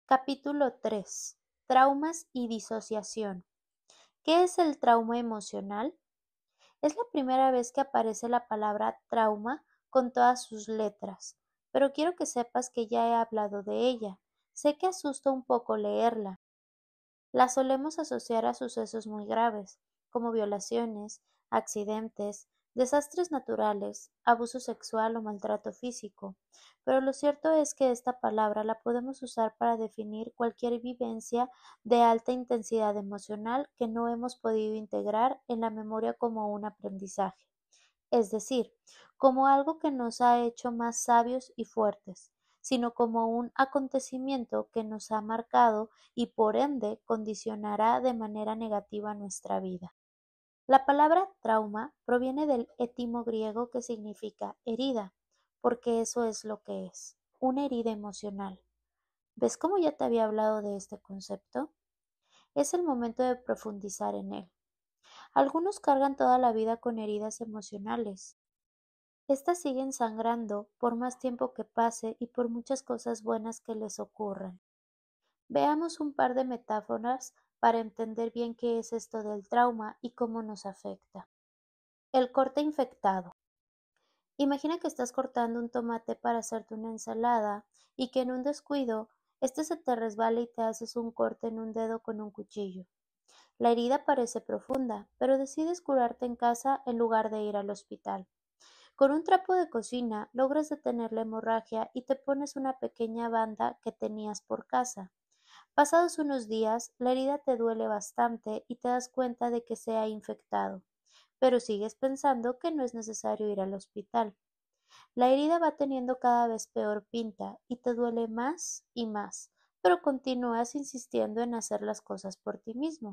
Capítulo 3. Traumas y disociación. ¿Qué es el trauma emocional? Es la primera vez que aparece la palabra trauma con todas sus letras, pero quiero que sepas que ya he hablado de ella. Sé que asusta un poco leerla. La solemos asociar a sucesos muy graves, como violaciones, accidentes, desastres naturales, abuso sexual o maltrato físico, pero lo cierto es que esta palabra la podemos usar para definir cualquier vivencia de alta intensidad emocional que no hemos podido integrar en la memoria como un aprendizaje, es decir, como algo que nos ha hecho más sabios y fuertes, sino como un acontecimiento que nos ha marcado y por ende condicionará de manera negativa nuestra vida. La palabra trauma proviene del etimo griego que significa herida, porque eso es lo que es, una herida emocional. ¿Ves cómo ya te había hablado de este concepto? Es el momento de profundizar en él. Algunos cargan toda la vida con heridas emocionales. Estas siguen sangrando por más tiempo que pase y por muchas cosas buenas que les ocurran. Veamos un par de metáforas para entender bien qué es esto del trauma y cómo nos afecta. El corte infectado. Imagina que estás cortando un tomate para hacerte una ensalada y que en un descuido este se te resbala y te haces un corte en un dedo con un cuchillo. La herida parece profunda, pero decides curarte en casa en lugar de ir al hospital. Con un trapo de cocina logras detener la hemorragia y te pones una pequeña banda que tenías por casa. Pasados unos días, la herida te duele bastante y te das cuenta de que se ha infectado, pero sigues pensando que no es necesario ir al hospital. La herida va teniendo cada vez peor pinta y te duele más y más, pero continúas insistiendo en hacer las cosas por ti mismo.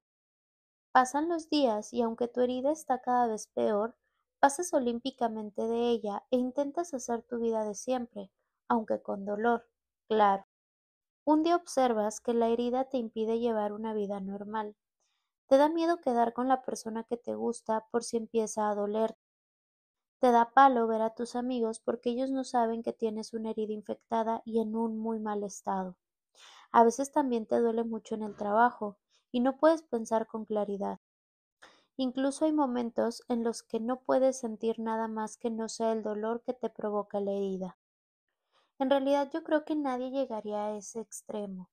Pasan los días y aunque tu herida está cada vez peor, pasas olímpicamente de ella e intentas hacer tu vida de siempre, aunque con dolor, claro. Un día observas que la herida te impide llevar una vida normal. Te da miedo quedar con la persona que te gusta por si empieza a doler. Te da palo ver a tus amigos porque ellos no saben que tienes una herida infectada y en un muy mal estado. A veces también te duele mucho en el trabajo y no puedes pensar con claridad. Incluso hay momentos en los que no puedes sentir nada más que no sea el dolor que te provoca la herida. En realidad yo creo que nadie llegaría a ese extremo.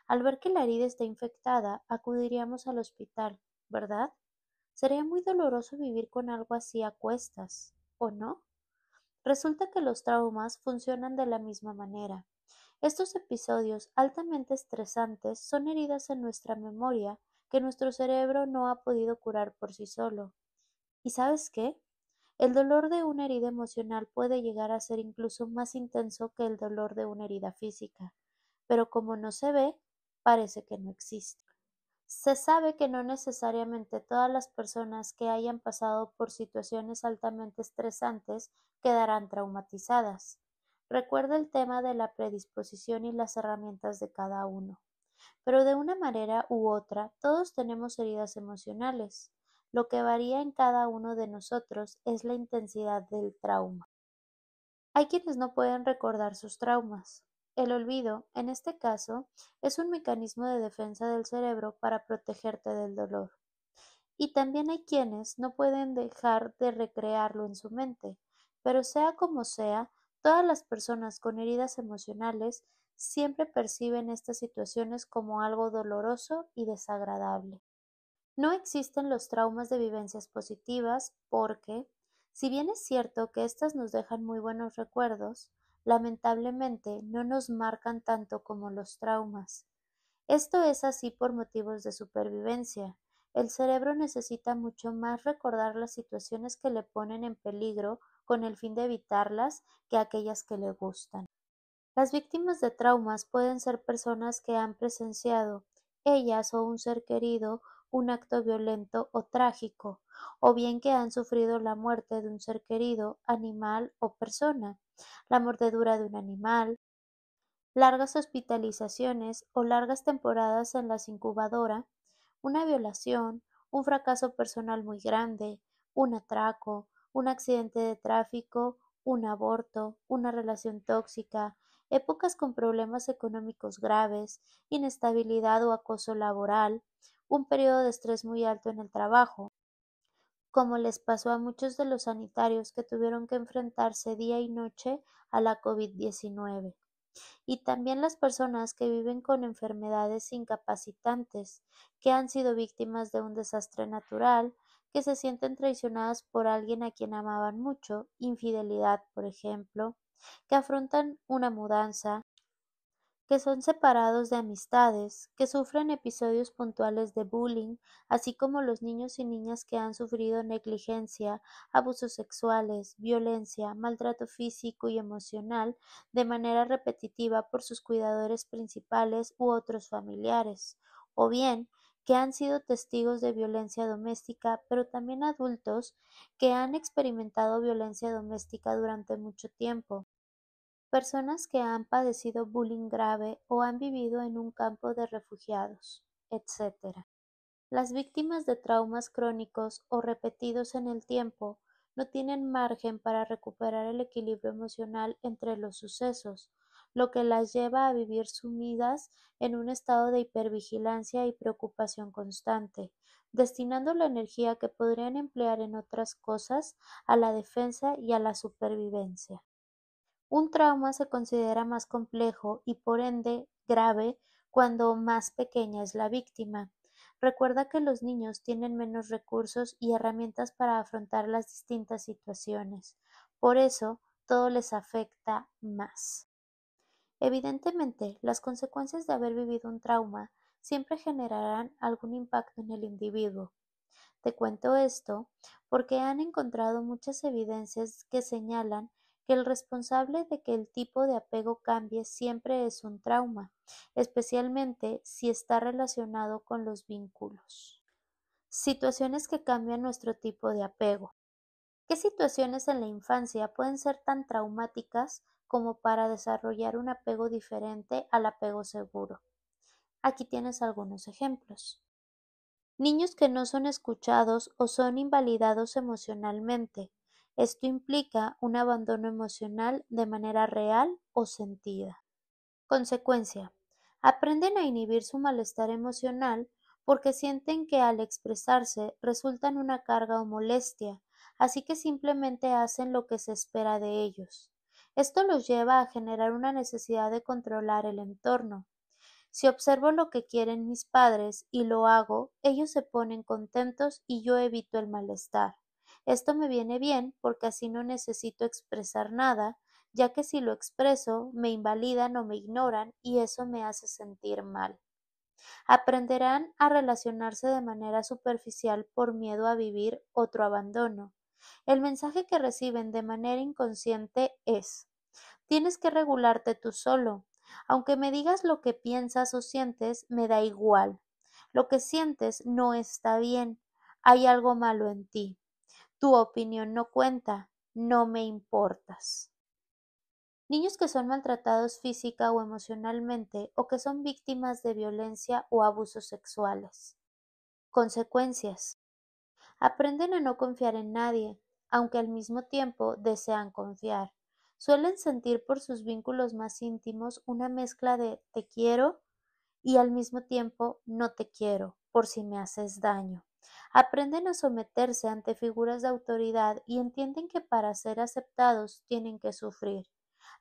Al ver que la herida está infectada, acudiríamos al hospital, ¿verdad? Sería muy doloroso vivir con algo así a cuestas, ¿o no? Resulta que los traumas funcionan de la misma manera. Estos episodios altamente estresantes son heridas en nuestra memoria que nuestro cerebro no ha podido curar por sí solo. ¿Y sabes qué? El dolor de una herida emocional puede llegar a ser incluso más intenso que el dolor de una herida física, pero como no se ve, parece que no existe. Se sabe que no necesariamente todas las personas que hayan pasado por situaciones altamente estresantes quedarán traumatizadas. Recuerda el tema de la predisposición y las herramientas de cada uno. Pero de una manera u otra, todos tenemos heridas emocionales. Lo que varía en cada uno de nosotros es la intensidad del trauma. Hay quienes no pueden recordar sus traumas. El olvido, en este caso, es un mecanismo de defensa del cerebro para protegerte del dolor. Y también hay quienes no pueden dejar de recrearlo en su mente. Pero sea como sea, todas las personas con heridas emocionales siempre perciben estas situaciones como algo doloroso y desagradable. No existen los traumas de vivencias positivas porque, si bien es cierto que éstas nos dejan muy buenos recuerdos, lamentablemente no nos marcan tanto como los traumas. Esto es así por motivos de supervivencia. El cerebro necesita mucho más recordar las situaciones que le ponen en peligro con el fin de evitarlas que aquellas que le gustan. Las víctimas de traumas pueden ser personas que han presenciado, ellas o un ser querido, un acto violento o trágico, o bien que han sufrido la muerte de un ser querido, animal o persona, la mordedura de un animal, largas hospitalizaciones o largas temporadas en las incubadora, una violación, un fracaso personal muy grande, un atraco, un accidente de tráfico, un aborto, una relación tóxica, épocas con problemas económicos graves, inestabilidad o acoso laboral, un periodo de estrés muy alto en el trabajo, como les pasó a muchos de los sanitarios que tuvieron que enfrentarse día y noche a la COVID-19, y también las personas que viven con enfermedades incapacitantes, que han sido víctimas de un desastre natural, que se sienten traicionadas por alguien a quien amaban mucho, infidelidad, por ejemplo, que afrontan una mudanza, que son separados de amistades, que sufren episodios puntuales de bullying, así como los niños y niñas que han sufrido negligencia, abusos sexuales, violencia, maltrato físico y emocional de manera repetitiva por sus cuidadores principales u otros familiares, o bien que han sido testigos de violencia doméstica, pero también adultos que han experimentado violencia doméstica durante mucho tiempo. Personas que han padecido bullying grave o han vivido en un campo de refugiados, etc. Las víctimas de traumas crónicos o repetidos en el tiempo no tienen margen para recuperar el equilibrio emocional entre los sucesos, lo que las lleva a vivir sumidas en un estado de hipervigilancia y preocupación constante, destinando la energía que podrían emplear en otras cosas a la defensa y a la supervivencia. Un trauma se considera más complejo y por ende grave cuando más pequeña es la víctima. Recuerda que los niños tienen menos recursos y herramientas para afrontar las distintas situaciones. Por eso, todo les afecta más. Evidentemente, las consecuencias de haber vivido un trauma siempre generarán algún impacto en el individuo. Te cuento esto porque han encontrado muchas evidencias que señalan que el responsable de que el tipo de apego cambie siempre es un trauma, especialmente si está relacionado con los vínculos. Situaciones que cambian nuestro tipo de apego. ¿Qué situaciones en la infancia pueden ser tan traumáticas como para desarrollar un apego diferente al apego seguro? Aquí tienes algunos ejemplos. Niños que no son escuchados o son invalidados emocionalmente. Esto implica un abandono emocional de manera real o sentida. Consecuencia: aprenden a inhibir su malestar emocional porque sienten que al expresarse resultan una carga o molestia, así que simplemente hacen lo que se espera de ellos. Esto los lleva a generar una necesidad de controlar el entorno. Si observo lo que quieren mis padres y lo hago, ellos se ponen contentos y yo evito el malestar. Esto me viene bien porque así no necesito expresar nada, ya que si lo expreso me invalidan o me ignoran y eso me hace sentir mal. Aprenderán a relacionarse de manera superficial por miedo a vivir otro abandono. El mensaje que reciben de manera inconsciente es: tienes que regularte tú solo. Aunque me digas lo que piensas o sientes, me da igual. Lo que sientes no está bien. Hay algo malo en ti. Tu opinión no cuenta. No me importas. Niños que son maltratados física o emocionalmente o que son víctimas de violencia o abusos sexuales. Consecuencias: aprenden a no confiar en nadie, aunque al mismo tiempo desean confiar. Suelen sentir por sus vínculos más íntimos una mezcla de te quiero y al mismo tiempo no te quiero, por si me haces daño. Aprenden a someterse ante figuras de autoridad y entienden que para ser aceptados tienen que sufrir.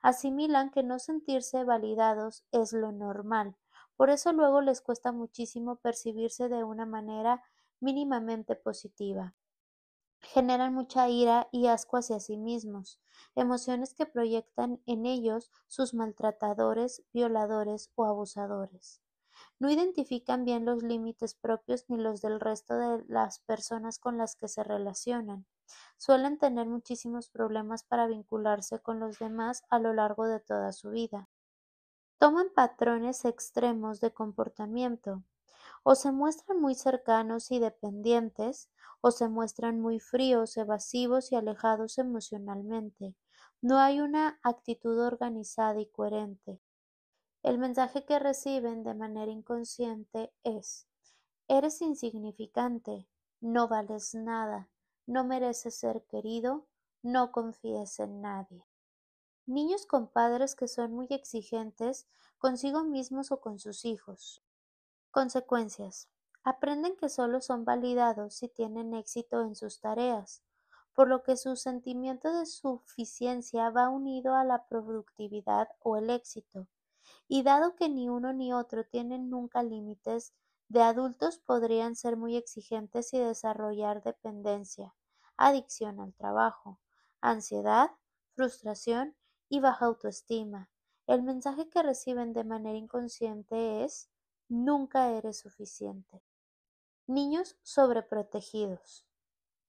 Asimilan que no sentirse validados es lo normal. Por eso luego les cuesta muchísimo percibirse de una manera mínimamente positiva. Generan mucha ira y asco hacia sí mismos, emociones que proyectan en ellos sus maltratadores, violadores o abusadores. No identifican bien los límites propios ni los del resto de las personas con las que se relacionan. Suelen tener muchísimos problemas para vincularse con los demás a lo largo de toda su vida. Toman patrones extremos de comportamiento. O se muestran muy cercanos y dependientes, o se muestran muy fríos, evasivos y alejados emocionalmente. No hay una actitud organizada y coherente. El mensaje que reciben de manera inconsciente es: eres insignificante, no vales nada, no mereces ser querido, no confíes en nadie. Niños con padres que son muy exigentes consigo mismos o con sus hijos. Consecuencias. Aprenden que solo son validados si tienen éxito en sus tareas, por lo que su sentimiento de suficiencia va unido a la productividad o el éxito. Y dado que ni uno ni otro tienen nunca límites, de adultos podrían ser muy exigentes y desarrollar dependencia, adicción al trabajo, ansiedad, frustración y baja autoestima. El mensaje que reciben de manera inconsciente es: nunca eres suficiente. Niños sobreprotegidos.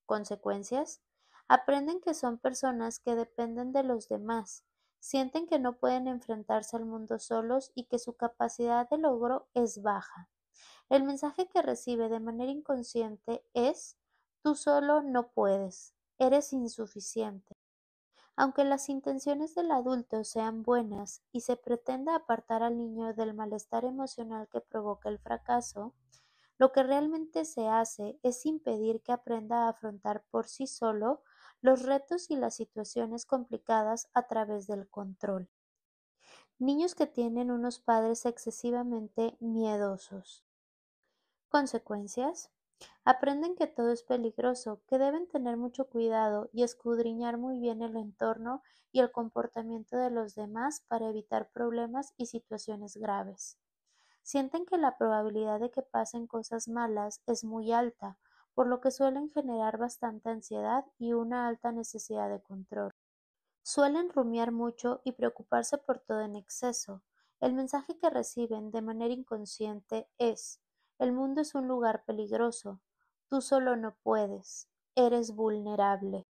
Consecuencias: aprenden que son personas que dependen de los demás, sienten que no pueden enfrentarse al mundo solos y que su capacidad de logro es baja. El mensaje que recibe de manera inconsciente es: tú solo no puedes, eres insuficiente. Aunque las intenciones del adulto sean buenas y se pretenda apartar al niño del malestar emocional que provoca el fracaso, lo que realmente se hace es impedir que aprenda a afrontar por sí solo los retos y las situaciones complicadas a través del control. Niños que tienen unos padres excesivamente miedosos. Consecuencias: aprenden que todo es peligroso, que deben tener mucho cuidado y escudriñar muy bien el entorno y el comportamiento de los demás para evitar problemas y situaciones graves. Sienten que la probabilidad de que pasen cosas malas es muy alta, por lo que suelen generar bastante ansiedad y una alta necesidad de control. Suelen rumiar mucho y preocuparse por todo en exceso. El mensaje que reciben de manera inconsciente es: el mundo es un lugar peligroso, tú solo no puedes, eres vulnerable.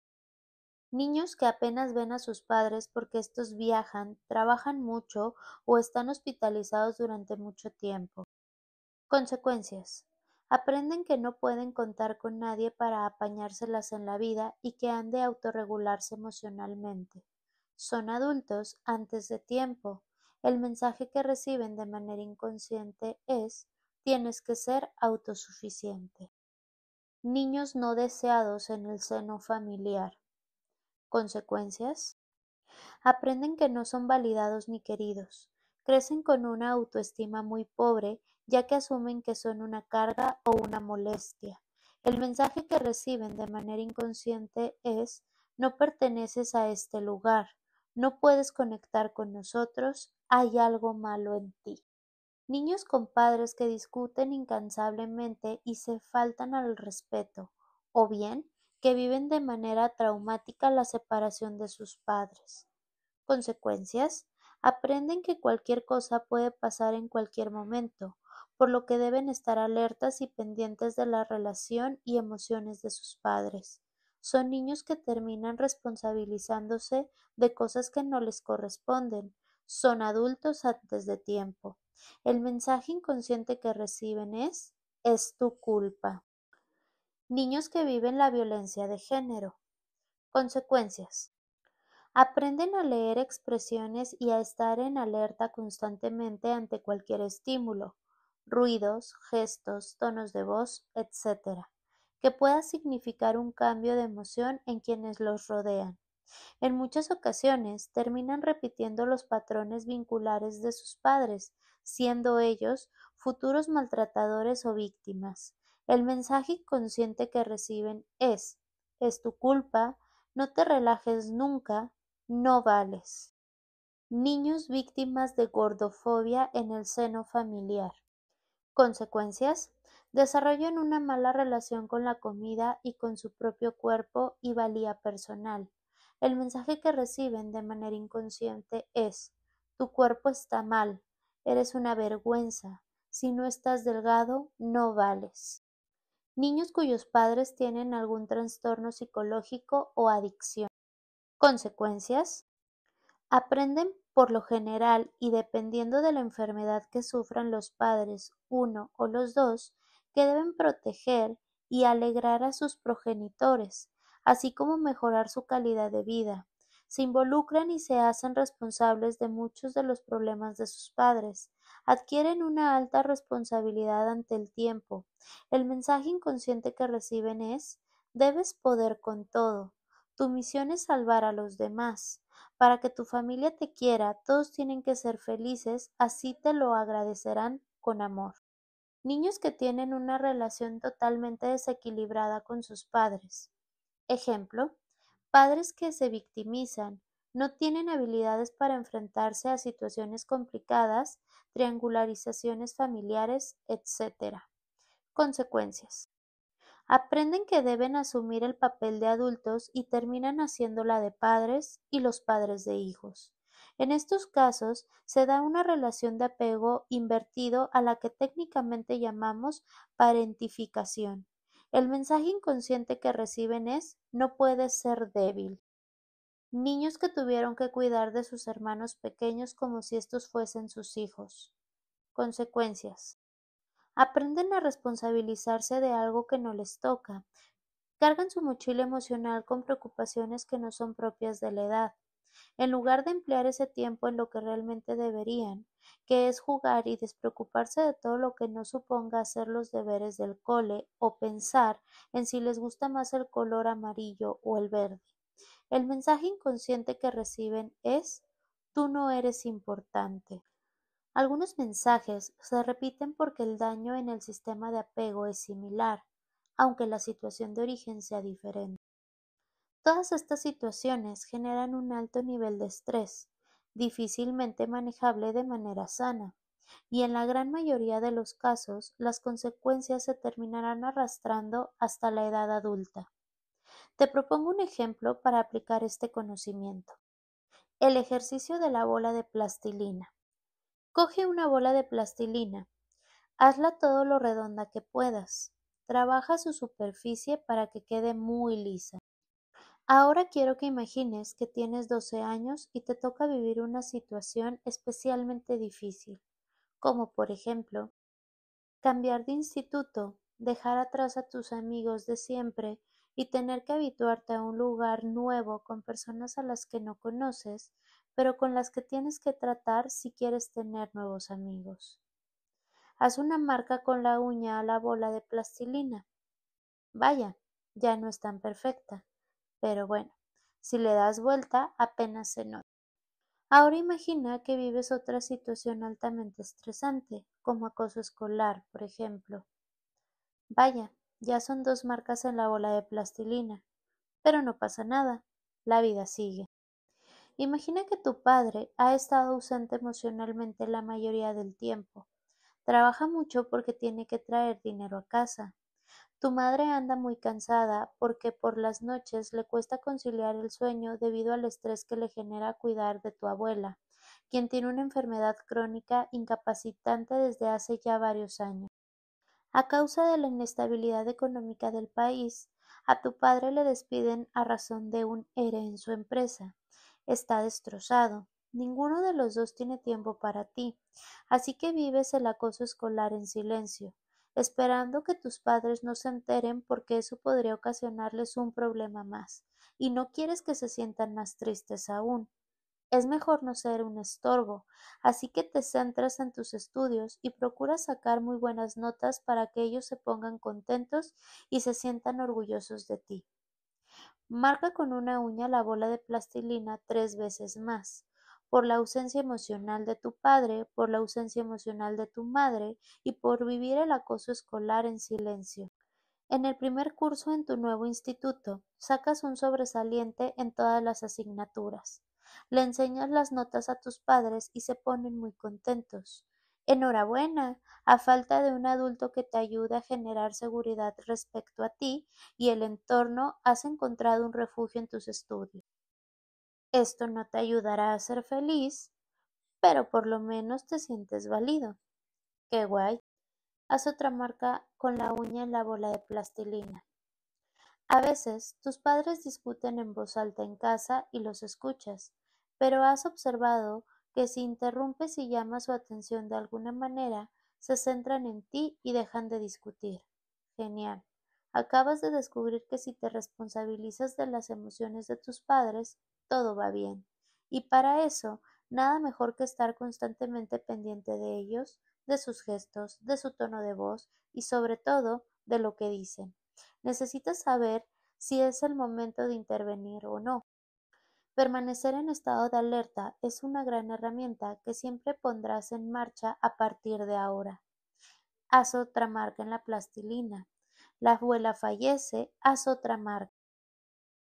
Niños que apenas ven a sus padres porque estos viajan, trabajan mucho o están hospitalizados durante mucho tiempo. Consecuencias: aprenden que no pueden contar con nadie para apañárselas en la vida y que han de autorregularse emocionalmente. Son adultos antes de tiempo. El mensaje que reciben de manera inconsciente es: tienes que ser autosuficiente. Niños no deseados en el seno familiar. Consecuencias: aprenden que no son validados ni queridos. Crecen con una autoestima muy pobre, ya que asumen que son una carga o una molestia. El mensaje que reciben de manera inconsciente es: no perteneces a este lugar, no puedes conectar con nosotros, hay algo malo en ti. Niños con padres que discuten incansablemente y se faltan al respeto, o bien que viven de manera traumática la separación de sus padres. Consecuencias: aprenden que cualquier cosa puede pasar en cualquier momento, por lo que deben estar alertas y pendientes de la relación y emociones de sus padres. Son niños que terminan responsabilizándose de cosas que no les corresponden. Son adultos antes de tiempo. El mensaje inconsciente que reciben es tu culpa. Niños que viven la violencia de género. Consecuencias: aprenden a leer expresiones y a estar en alerta constantemente ante cualquier estímulo, ruidos, gestos, tonos de voz, etc., que pueda significar un cambio de emoción en quienes los rodean. En muchas ocasiones terminan repitiendo los patrones vinculares de sus padres, siendo ellos futuros maltratadores o víctimas. El mensaje inconsciente que reciben es tu culpa, no te relajes nunca, no vales. Niños víctimas de gordofobia en el seno familiar. Consecuencias: desarrollan una mala relación con la comida y con su propio cuerpo y valía personal. El mensaje que reciben de manera inconsciente es: tu cuerpo está mal, eres una vergüenza, si no estás delgado, no vales. Niños cuyos padres tienen algún trastorno psicológico o adicción. Consecuencias: aprenden por lo general y dependiendo de la enfermedad que sufran los padres, uno o los dos, que deben proteger y alegrar a sus progenitores, así como mejorar su calidad de vida. Se involucran y se hacen responsables de muchos de los problemas de sus padres. Adquieren una alta responsabilidad ante el tiempo. El mensaje inconsciente que reciben es: debes poder con todo. Tu misión es salvar a los demás. Para que tu familia te quiera, todos tienen que ser felices, así te lo agradecerán con amor. Niños que tienen una relación totalmente desequilibrada con sus padres. Ejemplo, padres que se victimizan, no tienen habilidades para enfrentarse a situaciones complicadas, triangularizaciones familiares, etc. Consecuencias. Aprenden que deben asumir el papel de adultos y terminan haciendo la de padres y los padres de hijos. En estos casos se da una relación de apego invertido a la que técnicamente llamamos parentificación. El mensaje inconsciente que reciben es: no puedes ser débil. Niños que tuvieron que cuidar de sus hermanos pequeños como si estos fuesen sus hijos. Consecuencias. Aprenden a responsabilizarse de algo que no les toca. Cargan su mochila emocional con preocupaciones que no son propias de la edad. En lugar de emplear ese tiempo en lo que realmente deberían, que es jugar y despreocuparse de todo lo que no suponga hacer los deberes del cole o pensar en si les gusta más el color amarillo o el verde. El mensaje inconsciente que reciben es: tú no eres importante. Algunos mensajes se repiten porque el daño en el sistema de apego es similar, aunque la situación de origen sea diferente. Todas estas situaciones generan un alto nivel de estrés, difícilmente manejable de manera sana, y en la gran mayoría de los casos las consecuencias se terminarán arrastrando hasta la edad adulta. Te propongo un ejemplo para aplicar este conocimiento. El ejercicio de la bola de plastilina. Coge una bola de plastilina, hazla todo lo redonda que puedas. Trabaja su superficie para que quede muy lisa. Ahora quiero que imagines que tienes 12 años y te toca vivir una situación especialmente difícil, como por ejemplo, cambiar de instituto, dejar atrás a tus amigos de siempre y tener que habituarte a un lugar nuevo con personas a las que no conoces, pero con las que tienes que tratar si quieres tener nuevos amigos. Haz una marca con la uña a la bola de plastilina. Vaya, ya no es tan perfecta, pero bueno, si le das vuelta apenas se nota. Ahora imagina que vives otra situación altamente estresante, como acoso escolar, por ejemplo. Vaya, ya son 2 marcas en la bola de plastilina, pero no pasa nada, la vida sigue. Imagina que tu padre ha estado ausente emocionalmente la mayoría del tiempo. Trabaja mucho porque tiene que traer dinero a casa. Tu madre anda muy cansada porque por las noches le cuesta conciliar el sueño debido al estrés que le genera cuidar de tu abuela, quien tiene una enfermedad crónica incapacitante desde hace ya varios años. A causa de la inestabilidad económica del país, a tu padre le despiden a razón de un ERE en su empresa. Está destrozado. Ninguno de los dos tiene tiempo para ti, así que vives el acoso escolar en silencio, esperando que tus padres no se enteren porque eso podría ocasionarles un problema más, y no quieres que se sientan más tristes aún. Es mejor no ser un estorbo, así que te centras en tus estudios y procuras sacar muy buenas notas para que ellos se pongan contentos y se sientan orgullosos de ti. Marca con una uña la bola de plastilina 3 veces más, por la ausencia emocional de tu padre, por la ausencia emocional de tu madre y por vivir el acoso escolar en silencio. En el primer curso en tu nuevo instituto, sacas un sobresaliente en todas las asignaturas. Le enseñas las notas a tus padres y se ponen muy contentos. Enhorabuena, a falta de un adulto que te ayude a generar seguridad respecto a ti y el entorno, has encontrado un refugio en tus estudios. Esto no te ayudará a ser feliz, pero por lo menos te sientes válido. ¡Qué guay! Haz otra marca con la uña en la bola de plastilina. A veces, tus padres discuten en voz alta en casa y los escuchas, pero has observado que si interrumpes y llamas su atención de alguna manera, se centran en ti y dejan de discutir. Genial. Acabas de descubrir que si te responsabilizas de las emociones de tus padres, todo va bien. Y para eso, nada mejor que estar constantemente pendiente de ellos, de sus gestos, de su tono de voz y sobre todo de lo que dicen. Necesitas saber si es el momento de intervenir o no. Permanecer en estado de alerta es una gran herramienta que siempre pondrás en marcha a partir de ahora. Haz otra marca en la plastilina. La abuela fallece, haz otra marca.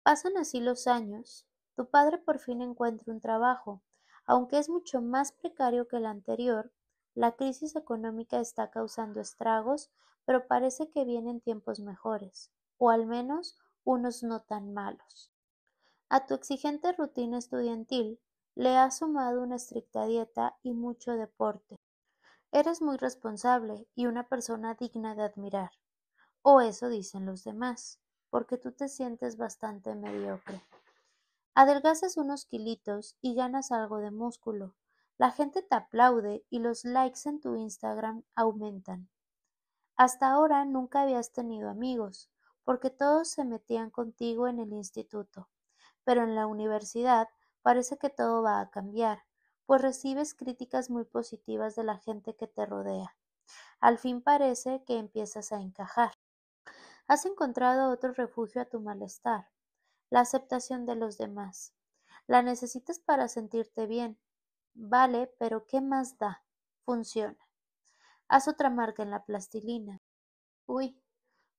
Pasan así los años. Tu padre por fin encuentra un trabajo. Aunque es mucho más precario que el anterior, la crisis económica está causando estragos, pero parece que vienen tiempos mejores, o al menos unos no tan malos. A tu exigente rutina estudiantil le has sumado una estricta dieta y mucho deporte. Eres muy responsable y una persona digna de admirar. O eso dicen los demás, porque tú te sientes bastante mediocre. Adelgazas unos kilitos y ganas algo de músculo. La gente te aplaude y los likes en tu Instagram aumentan. Hasta ahora nunca habías tenido amigos, porque todos se metían contigo en el instituto. Pero en la universidad parece que todo va a cambiar, pues recibes críticas muy positivas de la gente que te rodea. Al fin parece que empiezas a encajar. Has encontrado otro refugio a tu malestar, la aceptación de los demás. La necesitas para sentirte bien. Vale, pero ¿qué más da? Funciona. Haz otra marca en la plastilina. Uy,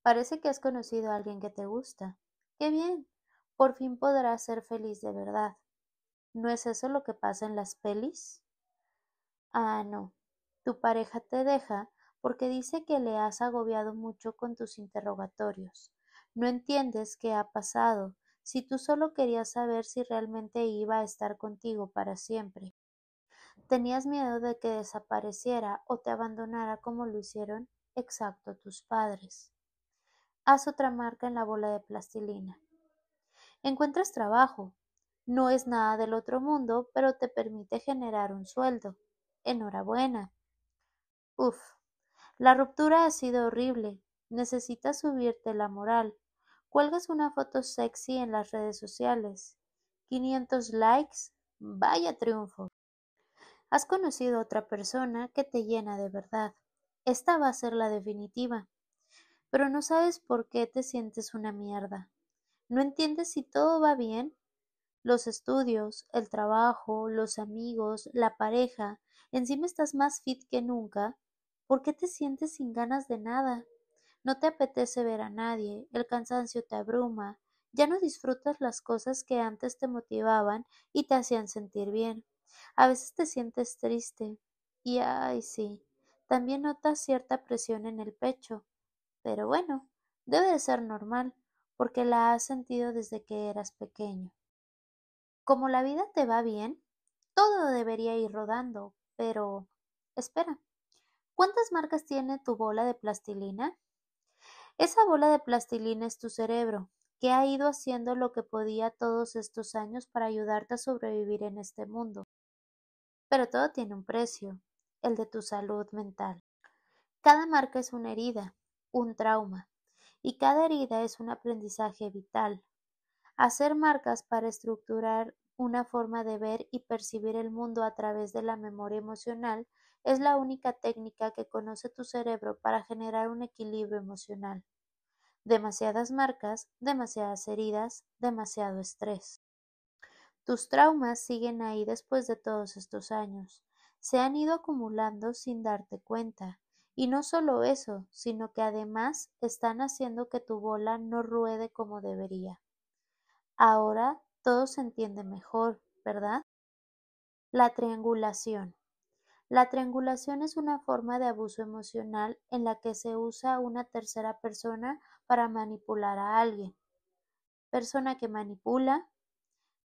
parece que has conocido a alguien que te gusta. ¡Qué bien! Por fin podrás ser feliz de verdad. ¿No es eso lo que pasa en las pelis? Ah, no. Tu pareja te deja porque dice que le has agobiado mucho con tus interrogatorios. No entiendes qué ha pasado, si tú solo querías saber si realmente iba a estar contigo para siempre. Tenías miedo de que desapareciera o te abandonara como lo hicieron exacto tus padres. Haz otra marca en la bola de plastilina. Encuentras trabajo. No es nada del otro mundo, pero te permite generar un sueldo. Enhorabuena. Uf, la ruptura ha sido horrible. Necesitas subirte la moral. Cuelgas una foto sexy en las redes sociales. 500 likes. Vaya triunfo. Has conocido a otra persona que te llena de verdad. Esta va a ser la definitiva. Pero no sabes por qué te sientes una mierda. No entiendes si todo va bien. Los estudios, el trabajo, los amigos, la pareja. Encima estás más fit que nunca. ¿Por qué te sientes sin ganas de nada? No te apetece ver a nadie, el cansancio te abruma, ya no disfrutas las cosas que antes te motivaban y te hacían sentir bien. A veces te sientes triste y, ay, sí, también notas cierta presión en el pecho. Pero bueno, debe de ser normal, porque la has sentido desde que eras pequeño. Como la vida te va bien, todo debería ir rodando, pero espera, ¿cuántas marcas tiene tu bola de plastilina? Esa bola de plastilina es tu cerebro, que ha ido haciendo lo que podía todos estos años para ayudarte a sobrevivir en este mundo. Pero todo tiene un precio, el de tu salud mental. Cada marca es una herida, un trauma, y cada herida es un aprendizaje vital. Hacer marcas para estructurar una forma de ver y percibir el mundo a través de la memoria emocional es la única técnica que conoce tu cerebro para generar un equilibrio emocional. Demasiadas marcas, demasiadas heridas, demasiado estrés. Tus traumas siguen ahí después de todos estos años. Se han ido acumulando sin darte cuenta. Y no solo eso, sino que además están haciendo que tu bola no ruede como debería. Ahora todo se entiende mejor, ¿verdad? La triangulación. La triangulación es una forma de abuso emocional en la que se usa una tercera persona para manipular a alguien. Persona que manipula,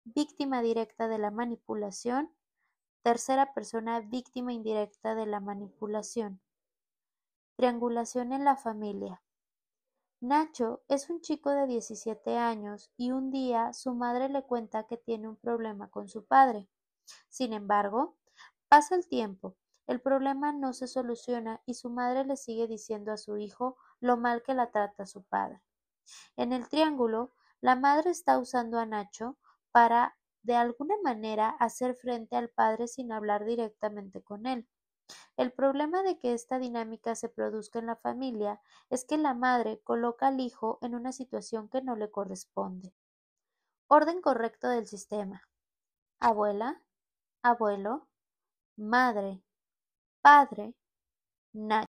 víctima directa de la manipulación, tercera persona víctima indirecta de la manipulación. Triangulación en la familia. Nacho es un chico de 17 años y un día su madre le cuenta que tiene un problema con su padre. Sin embargo, pasa el tiempo, el problema no se soluciona y su madre le sigue diciendo a su hijo lo mal que la trata su padre. En el triángulo, la madre está usando a Nacho para, de alguna manera, hacer frente al padre sin hablar directamente con él. El problema de que esta dinámica se produzca en la familia es que la madre coloca al hijo en una situación que no le corresponde. Orden correcto del sistema. Abuela, abuelo, madre, padre, Nacho.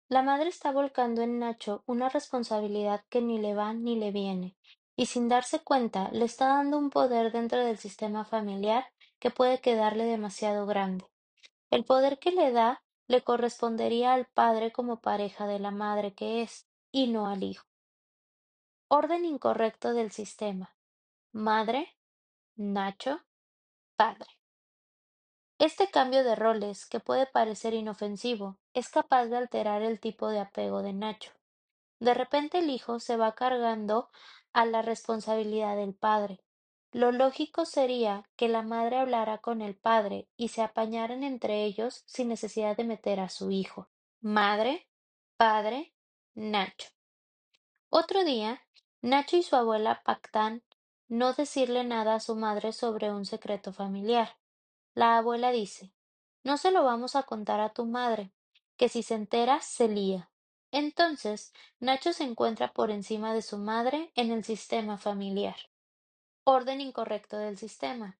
La madre está volcando en Nacho una responsabilidad que ni le va ni le viene, y sin darse cuenta le está dando un poder dentro del sistema familiar que puede quedarle demasiado grande. El poder que le da le correspondería al padre como pareja de la madre que es, y no al hijo. Orden incorrecto del sistema. Madre, Nacho, padre. Este cambio de roles, que puede parecer inofensivo, es capaz de alterar el tipo de apego de Nacho. De repente el hijo se va cargando a la responsabilidad del padre. Lo lógico sería que la madre hablara con el padre y se apañaran entre ellos sin necesidad de meter a su hijo. Madre, padre, Nacho. Otro día, Nacho y su abuela pactan no decirle nada a su madre sobre un secreto familiar. La abuela dice: "No se lo vamos a contar a tu madre, que si se entera se lía". Entonces, Nacho se encuentra por encima de su madre en el sistema familiar. Orden incorrecto del sistema.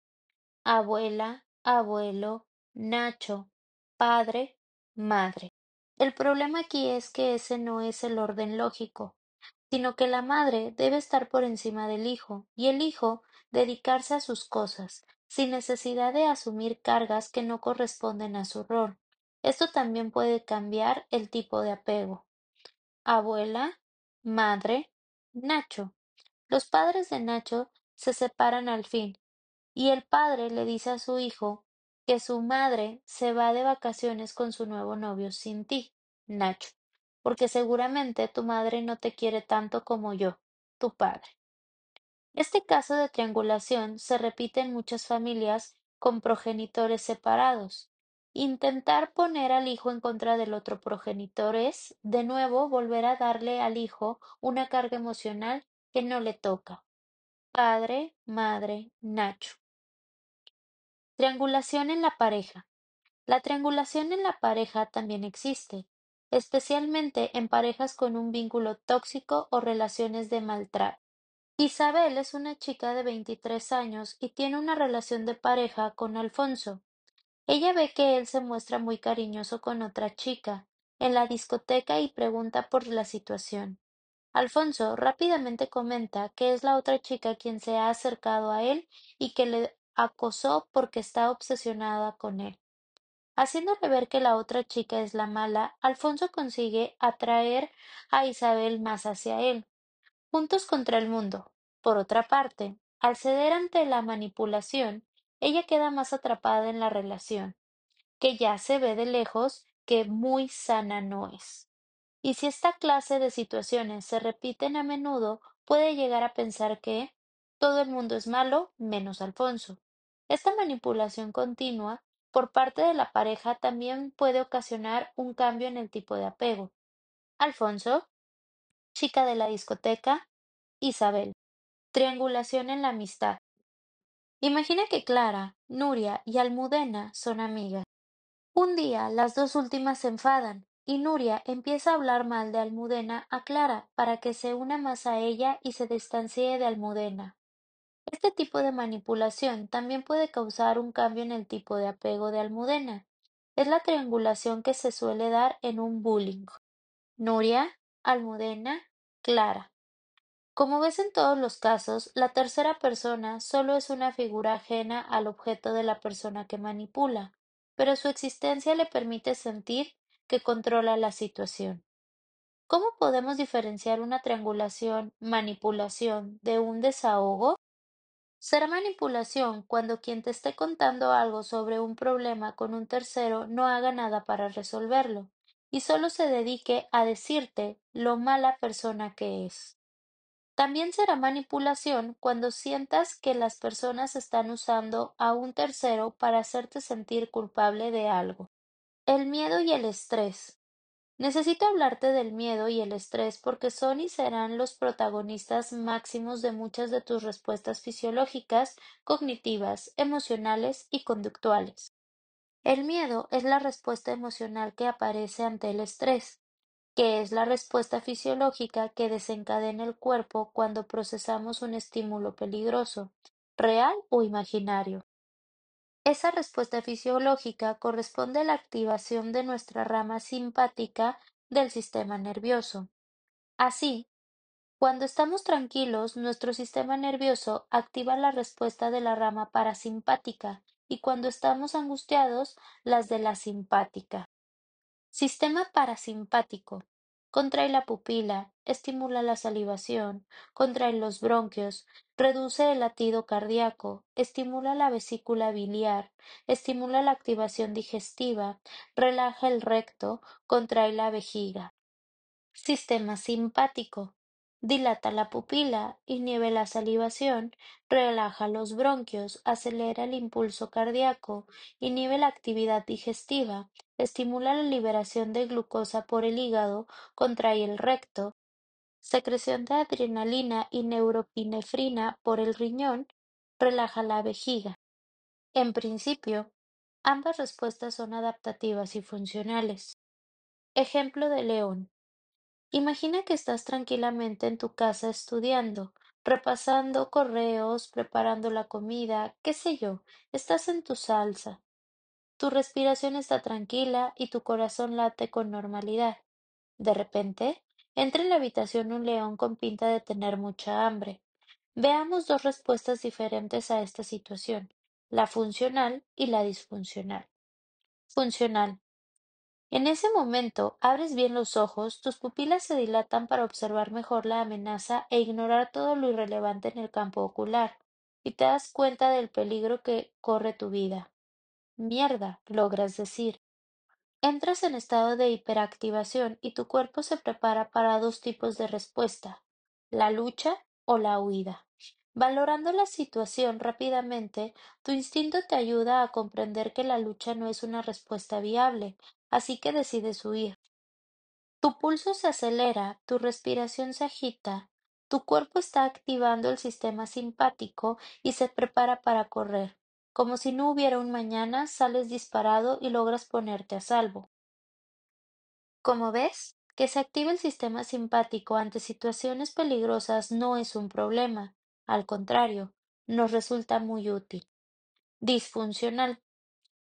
Abuela, abuelo, Nacho, padre, madre. El problema aquí es que ese no es el orden lógico, sino que la madre debe estar por encima del hijo y el hijo dedicarse a sus cosas, sin necesidad de asumir cargas que no corresponden a su rol. Esto también puede cambiar el tipo de apego. Abuela, madre, Nacho. Los padres de Nacho se separan al fin, y el padre le dice a su hijo que su madre se va de vacaciones con su nuevo novio sin ti, Nacho, porque seguramente tu madre no te quiere tanto como yo, tu padre. Este caso de triangulación se repite en muchas familias con progenitores separados. Intentar poner al hijo en contra del otro progenitor es, de nuevo, volver a darle al hijo una carga emocional que no le toca. Padre, madre, Nacho. Triangulación en la pareja. La triangulación en la pareja también existe, especialmente en parejas con un vínculo tóxico o relaciones de maltrato. Isabel es una chica de 23 años y tiene una relación de pareja con Alfonso. Ella ve que él se muestra muy cariñoso con otra chica en la discoteca y pregunta por la situación. Alfonso rápidamente comenta que es la otra chica quien se ha acercado a él y que le acosó porque está obsesionada con él. Haciéndole ver que la otra chica es la mala, Alfonso consigue atraer a Isabel más hacia él. Juntos contra el mundo. Por otra parte, al ceder ante la manipulación, ella queda más atrapada en la relación, que ya se ve de lejos que muy sana no es. Y si esta clase de situaciones se repiten a menudo, puede llegar a pensar que todo el mundo es malo menos Alfonso. Esta manipulación continua por parte de la pareja también puede ocasionar un cambio en el tipo de apego. Alfonso, chica de la discoteca, Isabel. Triangulación en la amistad. Imagina que Clara, Nuria y Almudena son amigas. Un día las dos últimas se enfadan y Nuria empieza a hablar mal de Almudena a Clara para que se una más a ella y se distancie de Almudena. Este tipo de manipulación también puede causar un cambio en el tipo de apego de Almudena. Es la triangulación que se suele dar en un bullying. Nuria, Almudena, Clara. Como ves en todos los casos, la tercera persona solo es una figura ajena al objeto de la persona que manipula, pero su existencia le permite sentir que controla la situación. ¿Cómo podemos diferenciar una triangulación, manipulación, de un desahogo? Será manipulación cuando quien te esté contando algo sobre un problema con un tercero no haga nada para resolverlo, y solo se dedique a decirte lo mala persona que es. También será manipulación cuando sientas que las personas están usando a un tercero para hacerte sentir culpable de algo. El miedo y el estrés. Necesito hablarte del miedo y el estrés porque son y serán los protagonistas máximos de muchas de tus respuestas fisiológicas, cognitivas, emocionales y conductuales. El miedo es la respuesta emocional que aparece ante el estrés. que es la respuesta fisiológica que desencadena el cuerpo cuando procesamos un estímulo peligroso, real o imaginario. Esa respuesta fisiológica corresponde a la activación de nuestra rama simpática del sistema nervioso. Así, cuando estamos tranquilos, nuestro sistema nervioso activa la respuesta de la rama parasimpática y cuando estamos angustiados, las de la simpática. Sistema parasimpático. Contrae la pupila, estimula la salivación, contrae los bronquios, reduce el latido cardíaco, estimula la vesícula biliar, estimula la activación digestiva, relaja el recto, contrae la vejiga. Sistema simpático. Dilata la pupila, inhibe la salivación, relaja los bronquios, acelera el impulso cardíaco, inhibe la actividad digestiva, estimula la liberación de glucosa por el hígado, contrae el recto, secreción de adrenalina y neuropinefrina por el riñón, relaja la vejiga. En principio, ambas respuestas son adaptativas y funcionales. Ejemplo de león. Imagina que estás tranquilamente en tu casa estudiando, repasando correos, preparando la comida, qué sé yo, estás en tu salsa. Tu respiración está tranquila y tu corazón late con normalidad. De repente, entra en la habitación un león con pinta de tener mucha hambre. Veamos dos respuestas diferentes a esta situación, la funcional y la disfuncional. Funcional. En ese momento abres bien los ojos, tus pupilas se dilatan para observar mejor la amenaza e ignorar todo lo irrelevante en el campo ocular, y te das cuenta del peligro que corre tu vida. Mierda, logras decir. Entras en estado de hiperactivación y tu cuerpo se prepara para dos tipos de respuesta, la lucha o la huida. Valorando la situación rápidamente, tu instinto te ayuda a comprender que la lucha no es una respuesta viable, así que decides huir. Tu pulso se acelera, tu respiración se agita, tu cuerpo está activando el sistema simpático y se prepara para correr. Como si no hubiera un mañana, sales disparado y logras ponerte a salvo. Como ves, que se active el sistema simpático ante situaciones peligrosas no es un problema. Al contrario, nos resulta muy útil. Disfuncional.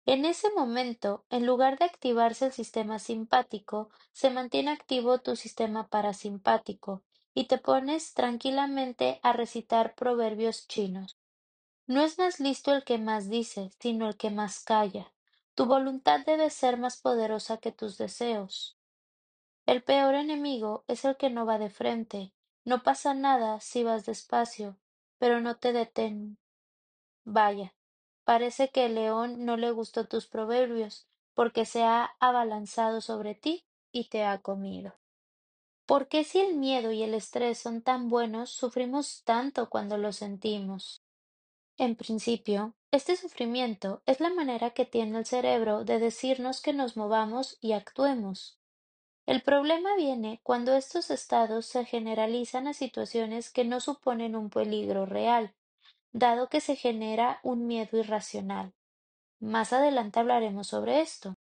En ese momento, en lugar de activarse el sistema simpático, se mantiene activo tu sistema parasimpático y te pones tranquilamente a recitar proverbios chinos. No es más listo el que más dice, sino el que más calla. Tu voluntad debe ser más poderosa que tus deseos. El peor enemigo es el que no va de frente. No pasa nada si vas despacio, pero no te detén. Vaya, parece que el león no le gustó tus proverbios, porque se ha abalanzado sobre ti y te ha comido. ¿Por qué si el miedo y el estrés son tan buenos, sufrimos tanto cuando los sentimos? En principio, este sufrimiento es la manera que tiene el cerebro de decirnos que nos movamos y actuemos. El problema viene cuando estos estados se generalizan a situaciones que no suponen un peligro real, dado que se genera un miedo irracional. Más adelante hablaremos sobre esto.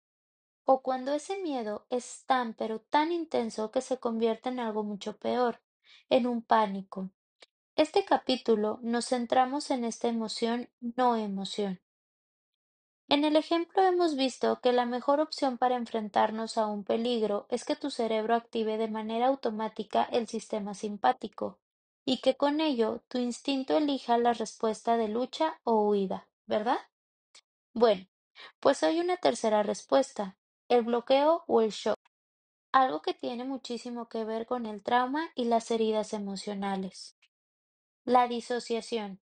O cuando ese miedo es tan pero tan intenso que se convierte en algo mucho peor, en un pánico. Este capítulo nos centramos en esta emoción no emoción. En el ejemplo hemos visto que la mejor opción para enfrentarnos a un peligro es que tu cerebro active de manera automática el sistema simpático y que con ello tu instinto elija la respuesta de lucha o huida, ¿verdad? Bueno, pues hay una tercera respuesta, el bloqueo o el shock, algo que tiene muchísimo que ver con el trauma y las heridas emocionales. La disociación.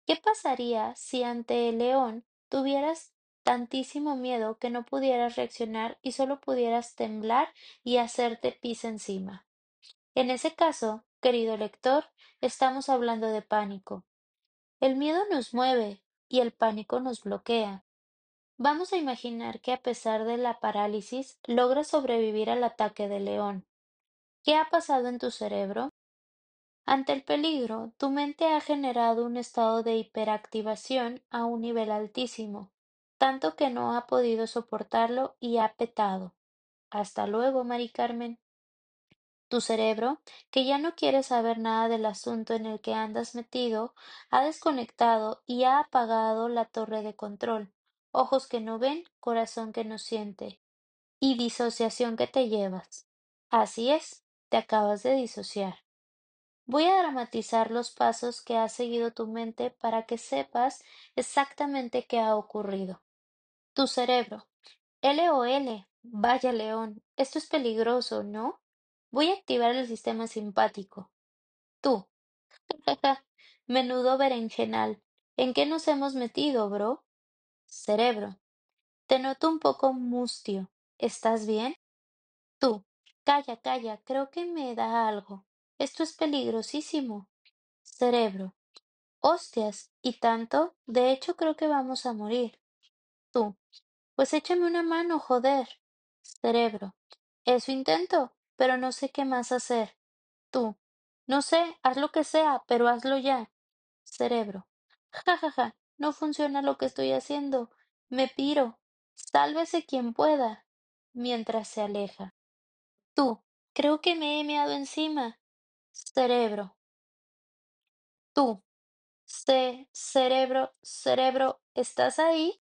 ¿Qué pasaría si ante el león tuvieras tantísimo miedo que no pudieras reaccionar y solo pudieras temblar y hacerte pis encima? En ese caso, querido lector, estamos hablando de pánico. El miedo nos mueve y el pánico nos bloquea. Vamos a imaginar que a pesar de la parálisis logras sobrevivir al ataque del león. ¿Qué ha pasado en tu cerebro? Ante el peligro, tu mente ha generado un estado de hiperactivación a un nivel altísimo, tanto que no ha podido soportarlo y ha petado. Hasta luego, Mari Carmen. Tu cerebro, que ya no quiere saber nada del asunto en el que andas metido, ha desconectado y ha apagado la torre de control. Ojos que no ven, corazón que no siente. Y disociación que te llevas. Así es, te acabas de disociar. Voy a dramatizar los pasos que ha seguido tu mente para que sepas exactamente qué ha ocurrido. Tu cerebro. LOL. Vaya león. Esto es peligroso, ¿no? Voy a activar el sistema simpático. Tú. Jaja. Menudo berenjenal. ¿En qué nos hemos metido, bro? Cerebro. Te noto un poco mustio. ¿Estás bien? Tú. Calla, calla. Creo que me da algo. Esto es peligrosísimo. Cerebro. Hostias. ¿Y tanto? De hecho, creo que vamos a morir. Tú. Pues échame una mano, joder. Cerebro. Eso intento, pero no sé qué más hacer. Tú. No sé, haz lo que sea, pero hazlo ya. Cerebro. Ja, ja, ja. No funciona lo que estoy haciendo. Me piro. Sálvese quien pueda. Mientras se aleja. Tú. Creo que me he meado encima. Cerebro. Tú. Cerebro, cerebro, ¿estás ahí?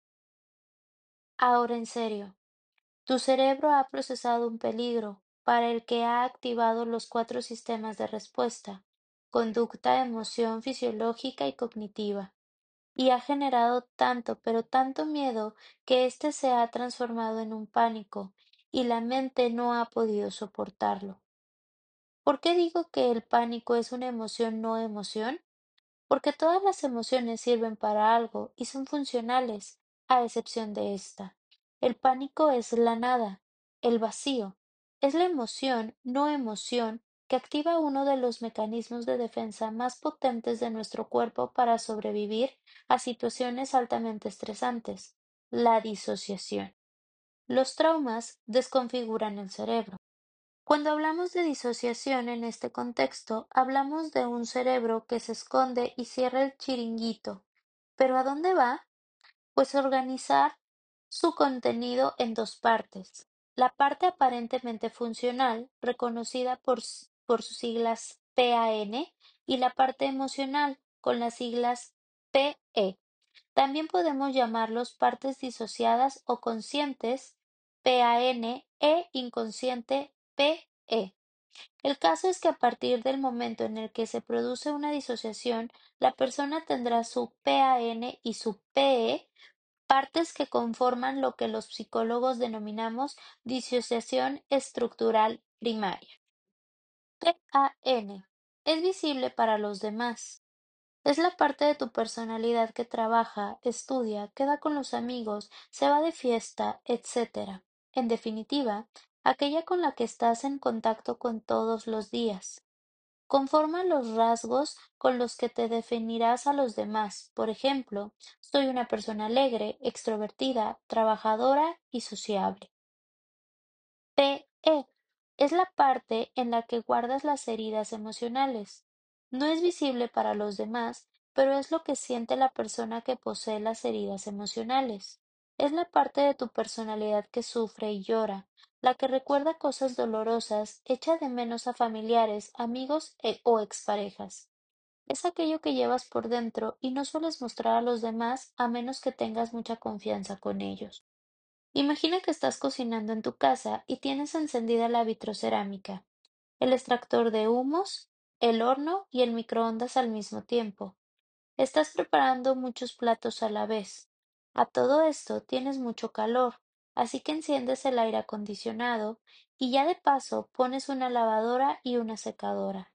Ahora en serio. Tu cerebro ha procesado un peligro para el que ha activado los cuatro sistemas de respuesta: conducta, emoción, fisiológica y cognitiva, y ha generado tanto, pero tanto miedo que éste se ha transformado en un pánico, y la mente no ha podido soportarlo. ¿Por qué digo que el pánico es una emoción no emoción? Porque todas las emociones sirven para algo y son funcionales, a excepción de esta. El pánico es la nada, el vacío. Es la emoción, no emoción, que activa uno de los mecanismos de defensa más potentes de nuestro cuerpo para sobrevivir a situaciones altamente estresantes: la disociación. Los traumas desconfiguran el cerebro. Cuando hablamos de disociación en este contexto, hablamos de un cerebro que se esconde y cierra el chiringuito. ¿Pero a dónde va? Pues organizar su contenido en dos partes: la parte aparentemente funcional, reconocida por sus siglas PAN, y la parte emocional, con las siglas PE. También podemos llamarlos partes disociadas o conscientes, PAN, e inconsciente, PE. El caso es que a partir del momento en el que se produce una disociación, la persona tendrá su PAN y su PE, partes que conforman lo que los psicólogos denominamos disociación estructural primaria. PAN es visible para los demás. Es la parte de tu personalidad que trabaja, estudia, queda con los amigos, se va de fiesta, etc. En definitiva, aquella con la que estás en contacto con todos los días. Conforma los rasgos con los que te definirás a los demás. Por ejemplo, soy una persona alegre, extrovertida, trabajadora y sociable. PE es la parte en la que guardas las heridas emocionales. No es visible para los demás, pero es lo que siente la persona que posee las heridas emocionales. Es la parte de tu personalidad que sufre y llora, la que recuerda cosas dolorosas, echa de menos a familiares, amigos o exparejas. Es aquello que llevas por dentro y no sueles mostrar a los demás a menos que tengas mucha confianza con ellos. Imagina que estás cocinando en tu casa y tienes encendida la vitrocerámica, el extractor de humos, el horno y el microondas al mismo tiempo. Estás preparando muchos platos a la vez. A todo esto tienes mucho calor, así que enciendes el aire acondicionado y ya de paso pones una lavadora y una secadora.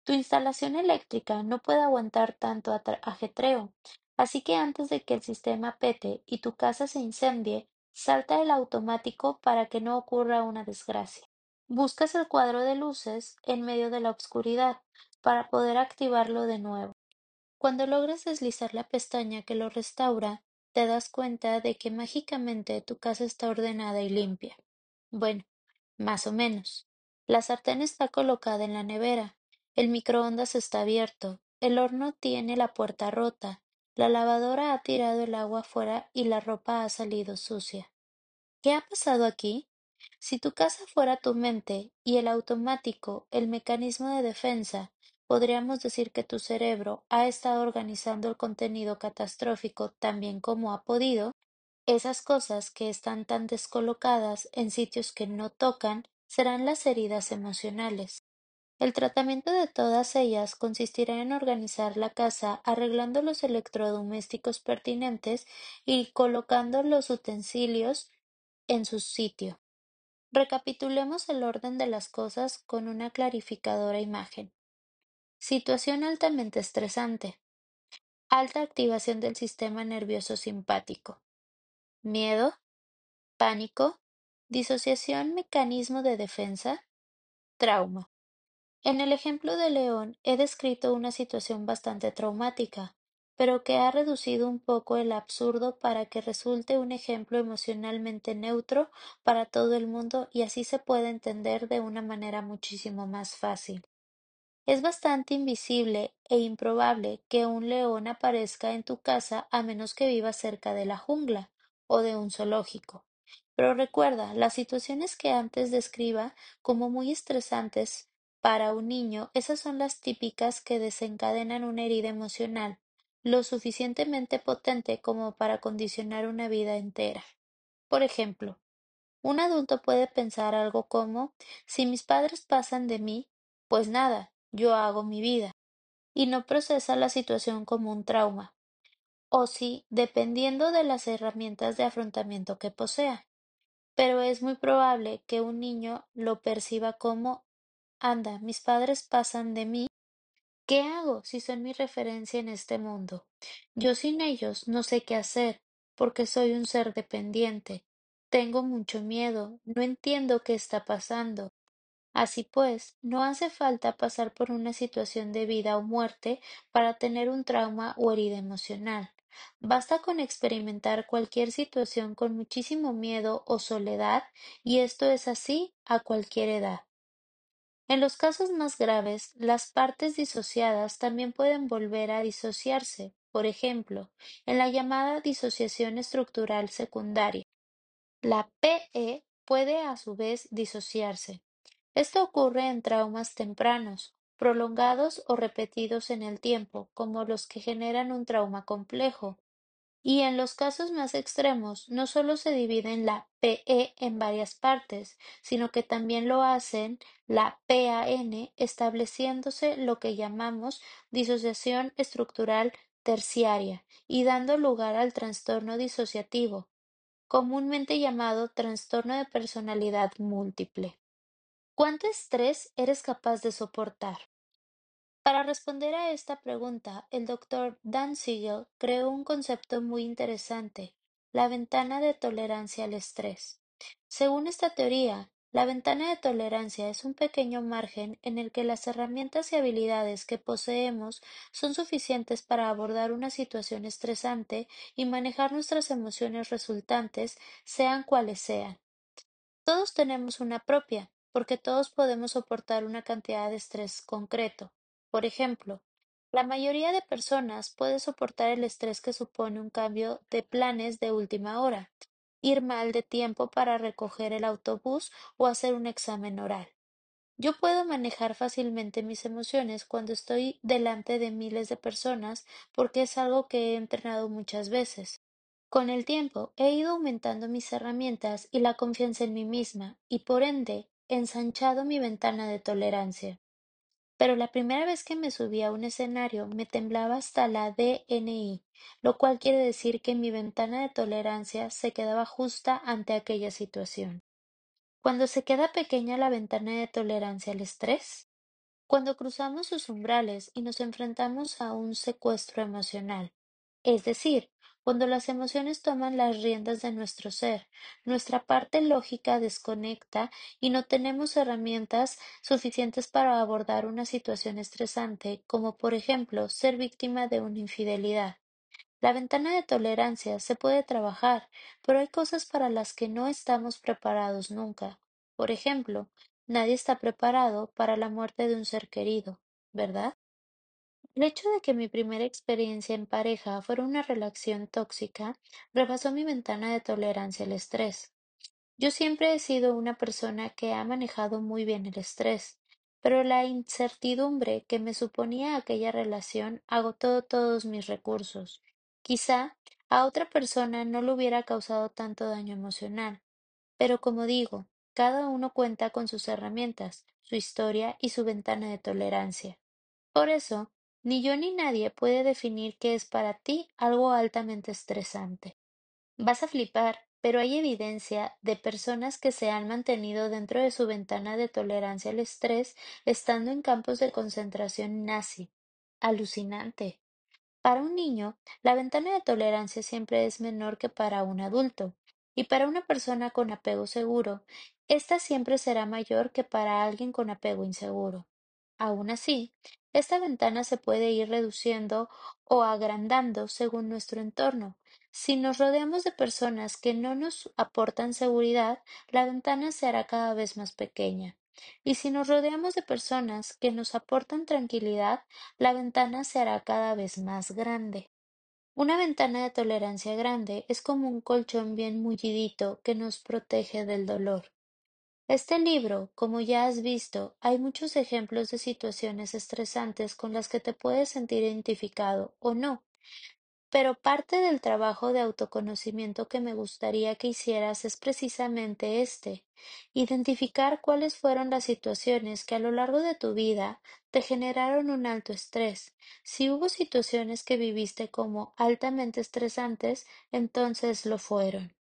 Tu instalación eléctrica no puede aguantar tanto ajetreo, así que antes de que el sistema pete y tu casa se incendie, salta el automático para que no ocurra una desgracia. Buscas el cuadro de luces en medio de la oscuridad para poder activarlo de nuevo. Cuando logras deslizar la pestaña que lo restaura, te das cuenta de que mágicamente tu casa está ordenada y limpia. Bueno, más o menos. La sartén está colocada en la nevera, el microondas está abierto, el horno tiene la puerta rota, la lavadora ha tirado el agua fuera y la ropa ha salido sucia. ¿Qué ha pasado aquí? Si tu casa fuera tu mente y el automático, el mecanismo de defensa, podríamos decir que tu cerebro ha estado organizando el contenido catastrófico tan bien como ha podido. Esas cosas que están tan descolocadas en sitios que no tocan serán las heridas emocionales. El tratamiento de todas ellas consistirá en organizar la casa arreglando los electrodomésticos pertinentes y colocando los utensilios en su sitio. Recapitulemos el orden de las cosas con una clarificadora imagen. Situación altamente estresante. Alta activación del sistema nervioso simpático. Miedo, pánico, disociación, mecanismo de defensa, trauma. En el ejemplo de León he descrito una situación bastante traumática, pero que ha reducido un poco el absurdo para que resulte un ejemplo emocionalmente neutro para todo el mundo y así se puede entender de una manera muchísimo más fácil. Es bastante invisible e improbable que un león aparezca en tu casa a menos que vivas cerca de la jungla o de un zoológico. Pero recuerda, las situaciones que antes describa como muy estresantes para un niño, esas son las típicas que desencadenan una herida emocional lo suficientemente potente como para condicionar una vida entera. Por ejemplo, un adulto puede pensar algo como, si mis padres pasan de mí, pues nada, yo hago mi vida, y no procesa la situación como un trauma, o si, dependiendo de las herramientas de afrontamiento que posea. Pero es muy probable que un niño lo perciba como, anda, mis padres pasan de mí, ¿qué hago si son mi referencia en este mundo? Yo sin ellos no sé qué hacer, porque soy un ser dependiente. Tengo mucho miedo, no entiendo qué está pasando. Así pues, no hace falta pasar por una situación de vida o muerte para tener un trauma o herida emocional. Basta con experimentar cualquier situación con muchísimo miedo o soledad, y esto es así a cualquier edad. En los casos más graves, las partes disociadas también pueden volver a disociarse, por ejemplo, en la llamada disociación estructural secundaria. La PE puede a su vez disociarse. Esto ocurre en traumas tempranos, prolongados o repetidos en el tiempo, como los que generan un trauma complejo. Y en los casos más extremos, no solo se dividen la PE en varias partes, sino que también lo hacen la PAN, estableciéndose lo que llamamos disociación estructural terciaria y dando lugar al trastorno disociativo, comúnmente llamado trastorno de personalidad múltiple. ¿Cuánto estrés eres capaz de soportar? Para responder a esta pregunta, el doctor Dan Siegel creó un concepto muy interesante, la ventana de tolerancia al estrés. Según esta teoría, la ventana de tolerancia es un pequeño margen en el que las herramientas y habilidades que poseemos son suficientes para abordar una situación estresante y manejar nuestras emociones resultantes, sean cuales sean. Todos tenemos una propia, porque todos podemos soportar una cantidad de estrés concreto. Por ejemplo, la mayoría de personas puede soportar el estrés que supone un cambio de planes de última hora, ir mal de tiempo para recoger el autobús o hacer un examen oral. Yo puedo manejar fácilmente mis emociones cuando estoy delante de miles de personas porque es algo que he entrenado muchas veces. Con el tiempo he ido aumentando mis herramientas y la confianza en mí misma y por ende ensanchado mi ventana de tolerancia. Pero la primera vez que me subí a un escenario me temblaba hasta la DNI, lo cual quiere decir que mi ventana de tolerancia se quedaba justa ante aquella situación. Cuando se queda pequeña la ventana de tolerancia al estrés, cuando cruzamos sus umbrales y nos enfrentamos a un secuestro emocional, es decir, cuando las emociones toman las riendas de nuestro ser, nuestra parte lógica desconecta y no tenemos herramientas suficientes para abordar una situación estresante, como por ejemplo ser víctima de una infidelidad. La ventana de tolerancia se puede trabajar, pero hay cosas para las que no estamos preparados nunca. Por ejemplo, nadie está preparado para la muerte de un ser querido, ¿verdad? El hecho de que mi primera experiencia en pareja fuera una relación tóxica rebasó mi ventana de tolerancia al estrés. Yo siempre he sido una persona que ha manejado muy bien el estrés, pero la incertidumbre que me suponía aquella relación agotó todos mis recursos. Quizá a otra persona no le hubiera causado tanto daño emocional, pero como digo, cada uno cuenta con sus herramientas, su historia y su ventana de tolerancia. Por eso, ni yo ni nadie puede definir qué es para ti algo altamente estresante. Vas a flipar, pero hay evidencia de personas que se han mantenido dentro de su ventana de tolerancia al estrés estando en campos de concentración nazi. Alucinante. Para un niño, la ventana de tolerancia siempre es menor que para un adulto, y para una persona con apego seguro, esta siempre será mayor que para alguien con apego inseguro. Aun así, esta ventana se puede ir reduciendo o agrandando según nuestro entorno. Si nos rodeamos de personas que no nos aportan seguridad, la ventana se hará cada vez más pequeña. Y si nos rodeamos de personas que nos aportan tranquilidad, la ventana se hará cada vez más grande. Una ventana de tolerancia grande es como un colchón bien mullidito que nos protege del dolor. Este libro, como ya has visto, hay muchos ejemplos de situaciones estresantes con las que te puedes sentir identificado o no, pero parte del trabajo de autoconocimiento que me gustaría que hicieras es precisamente identificar cuáles fueron las situaciones que a lo largo de tu vida te generaron un alto estrés. Si hubo situaciones que viviste como altamente estresantes, entonces lo fueron.